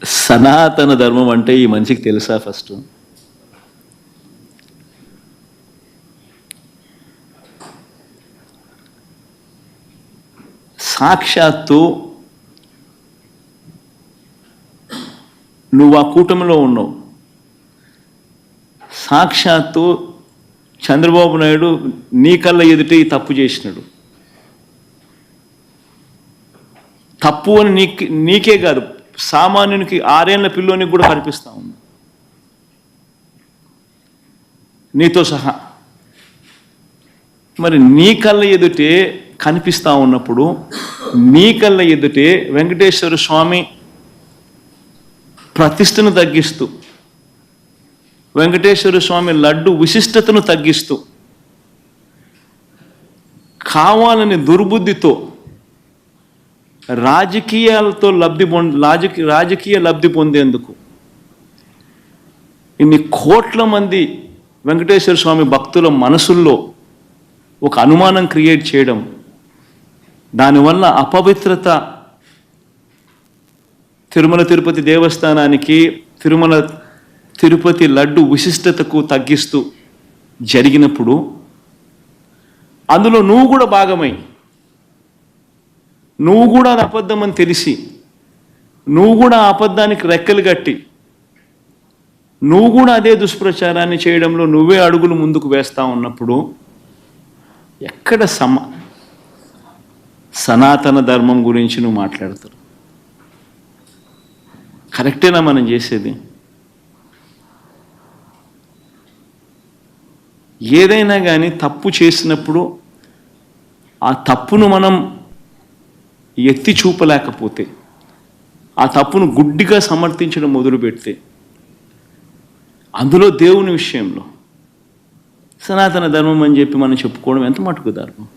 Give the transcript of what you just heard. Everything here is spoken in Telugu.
సనాతన ధర్మం అంటే ఈ మనిషికి తెలుసా? ఫస్ట్ సాక్షాత్తు నువ్వు ఆ కూటమిలో ఉన్నావు. సాక్షాత్తు చంద్రబాబు నాయుడు నీ కళ్ళ ఎదుట ఈ తప్పు చేసినాడు. తప్పు అని నీకే కాదు, సామాన్యునికి 6 ఏళ్ల పిల్లోనికి కూడా కనిపిస్తూ ఉంది, నీతో సహా. మరి నీ కళ్ళ ఎదుటే కనిపిస్తూ ఉన్నప్పుడు నీ కళ్ళ ఎదుటే వెంకటేశ్వర స్వామి ప్రతిష్టను తగ్గిస్తూ, వెంకటేశ్వర స్వామి లడ్డు విశిష్టతను తగ్గిస్తూ, కావాలని దుర్బుద్ధితో రాజకీయాలతో రాజకీయ లబ్ధి పొందేందుకు ఇన్ని కోట్ల మంది వెంకటేశ్వర స్వామి భక్తుల మనసుల్లో ఒక అనుమానం క్రియేట్ చేయడం, దానివల్ల అపవిత్రత తిరుమల తిరుపతి దేవస్థానానికి, తిరుపతి లడ్డు విశిష్టతకు తగ్గిస్తూ జరిగినప్పుడు అందులో నువ్వు కూడా భాగమై, నువ్వు కూడా అది అబద్ధం అని తెలిసి, నువ్వు కూడా ఆ అబద్ధానికి రెక్కలు కట్టి, నువ్వు కూడా అదే దుష్ప్రచారాన్ని చేయడంలో నువ్వే అడుగులు ముందుకు వేస్తూ ఉన్నప్పుడు ఎక్కడ సనాతన ధర్మం గురించి నువ్వు మాట్లాడతారు? కరెక్టేనా మనం చేసేది? ఏదైనా కానీ తప్పు చేసినప్పుడు ఆ తప్పును మనం ఎత్తి చూపలేకపోతే, ఆ తప్పును గుడ్డిగా సమర్థించడం మొదలుపెడితే, అందులో దేవుని విషయంలో సనాతన ధర్మం అని చెప్పి మనం చెప్పుకోవడం ఎంత మటుకు ధర్మం?